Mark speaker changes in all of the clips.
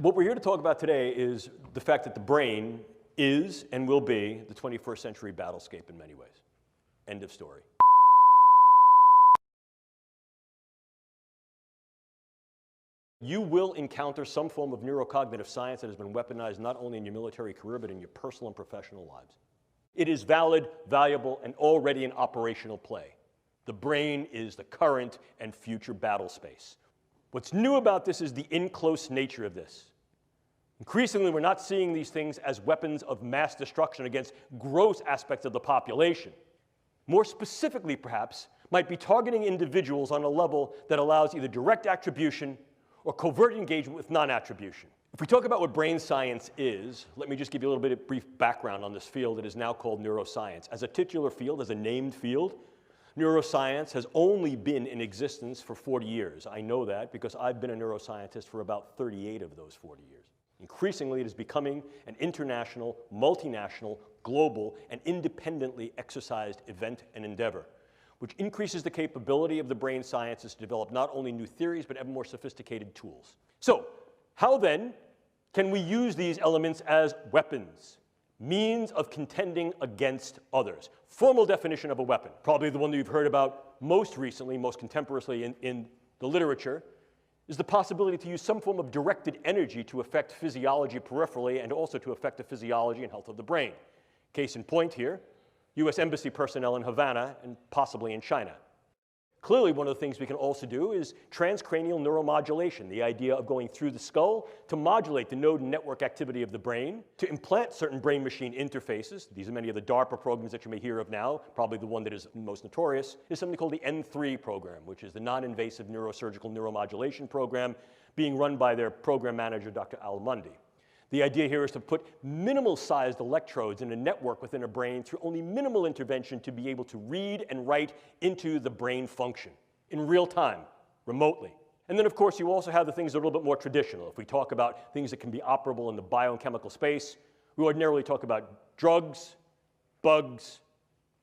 Speaker 1: What we're here to talk about today is the fact that the brain is and will be the 21st century battlescape in many ways. End of story. You will encounter some form of neurocognitive science that has been weaponized not only in your military career, but in your personal and professional lives. It is valid, valuable, and already in operational play. The brain is the current and future battle space. What's new about this is the in-close nature of this. Increasingly, we're not seeing these things as weapons of mass destruction against gross aspects of the population. More specifically, perhaps, might be targeting individuals on a level that allows either direct attribution or covert engagement with non-attribution. If we talk about what brain science is, let me just give you a little bit of brief background on this field that is now called neuroscience. As a titular field, as a named field, neuroscience has only been in existence for 40 years. I know that because I've been a neuroscientist for about 38 of those 40 years. Increasingly, it is becoming an international, multinational, global, and independently exercised event and endeavor, which increases the capability of the brain sciences to develop not only new theories, but ever more sophisticated tools. So, how then can we use these elements as weapons, means of contending against others? Formal definition of a weapon, probably the one that you've heard about most recently, most contemporaneously in the literature, is the possibility to use some form of directed energy to affect physiology peripherally and also to affect the physiology and health of the brain. Case in point here, U.S. Embassy personnel in Havana and possibly in China. Clearly, one of the things we can also do is transcranial neuromodulation, the idea of going through the skull to modulate the node and network activity of the brain, to implant certain brain-machine interfaces. These are many of the DARPA programs that you may hear of now. Probably the one that is most notorious is something called the N3 program, which is the non-invasive neurosurgical neuromodulation program being run by their program manager, Dr. Al Mundi. The idea here is to put minimal-sized electrodes in a network within a brain through only minimal intervention to be able to read and write into the brain function in real time, remotely. And then, of course, you also have the things that are a little bit more traditional. If we talk about things that can be operable in the biochemical space, we ordinarily talk about drugs, bugs,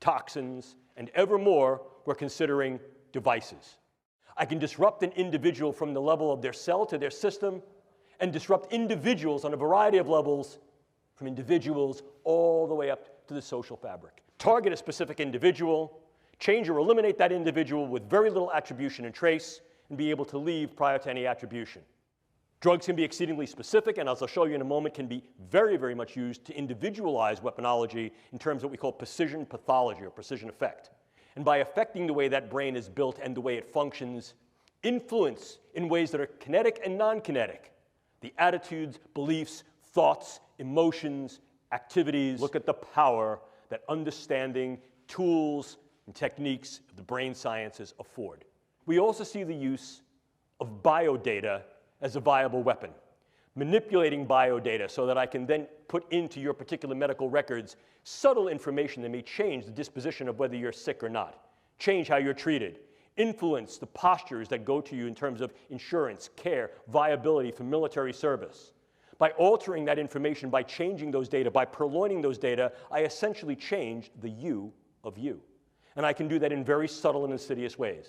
Speaker 1: toxins, and ever more, we're considering devices. I can disrupt an individual from the level of their cell to their system, and disrupt individuals on a variety of levels, from individuals all the way up to the social fabric. Target a specific individual, change or eliminate that individual with very little attribution and trace, and be able to leave prior to any attribution. Drugs can be exceedingly specific, and as I'll show you in a moment, can be very, very much used to individualize weaponology in terms of what we call precision pathology or precision effect. And by affecting the way that brain is built and the way it functions, influence in ways that are kinetic and non-kinetic. The attitudes, beliefs, thoughts, emotions, activities. Look at the power that understanding tools and techniques of the brain sciences afford. We also see the use of biodata as a viable weapon. Manipulating biodata so that I can then put into your particular medical records subtle information that may change the disposition of whether you're sick or not, change how you're treated, influence the postures that go to you in terms of insurance, care, viability for military service. By altering that information, by changing those data, by purloining those data, I essentially change the you of you. And I can do that in very subtle and insidious ways.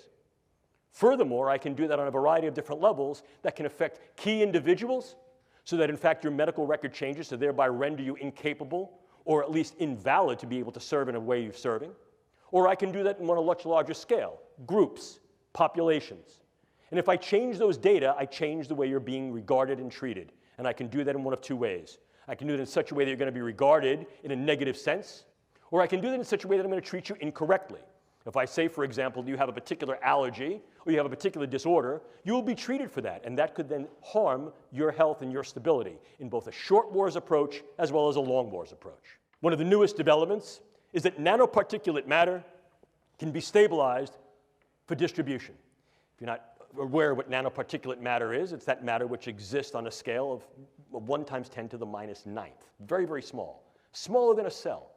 Speaker 1: Furthermore, I can do that on a variety of different levels that can affect key individuals so that in fact your medical record changes to thereby render you incapable or at least invalid to be able to serve in a way you're serving. Or I can do that on a much larger scale, groups, populations. And if I change those data, I change the way you're being regarded and treated. And I can do that in one of two ways. I can do it in such a way that you're going to be regarded in a negative sense, or I can do that in such a way that I'm going to treat you incorrectly. If I say, for example, you have a particular allergy or you have a particular disorder, you will be treated for that, and that could then harm your health and your stability in both a short wars approach as well as a long wars approach. One of the newest developments is that nanoparticulate matter can be stabilized for distribution. If you're not aware of what nanoparticulate matter is, it's that matter which exists on a scale of 1 × 10⁹. Very, very small. Smaller than a cell.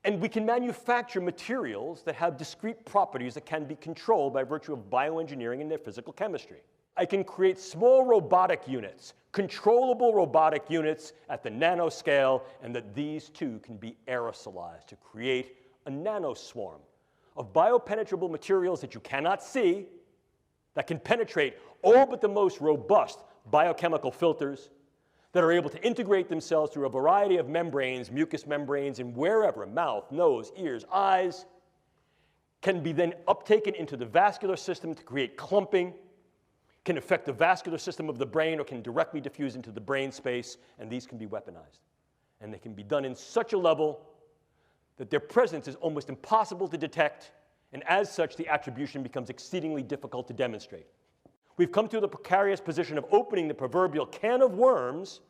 Speaker 1: And we can manufacture materials that have discrete properties that can be controlled by virtue of bioengineering and their physical chemistry. I can create small robotic units, controllable robotic units at the nanoscale, and that these too can be aerosolized to create a nanoswarm of biopenetrable materials that you cannot see, that can penetrate all but the most robust biochemical filters, that are able to integrate themselves through a variety of membranes, mucous membranes, and wherever, mouth, nose, ears, eyes, can be then uptaken into the vascular system to create clumping, can affect the vascular system of the brain, or can directly diffuse into the brain space, and these can be weaponized. And they can be done in such a level that their presence is almost impossible to detect, and as such, the attribution becomes exceedingly difficult to demonstrate. We've come to the precarious position of opening the proverbial can of worms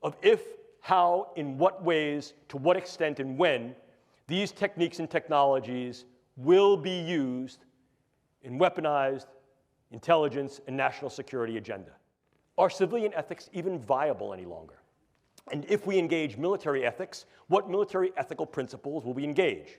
Speaker 1: of if, how, in what ways, to what extent, and when these techniques and technologies will be used in weaponized intelligence and national security agenda. Are civilian ethics even viable any longer? And if we engage military ethics, what military ethical principles will we engage?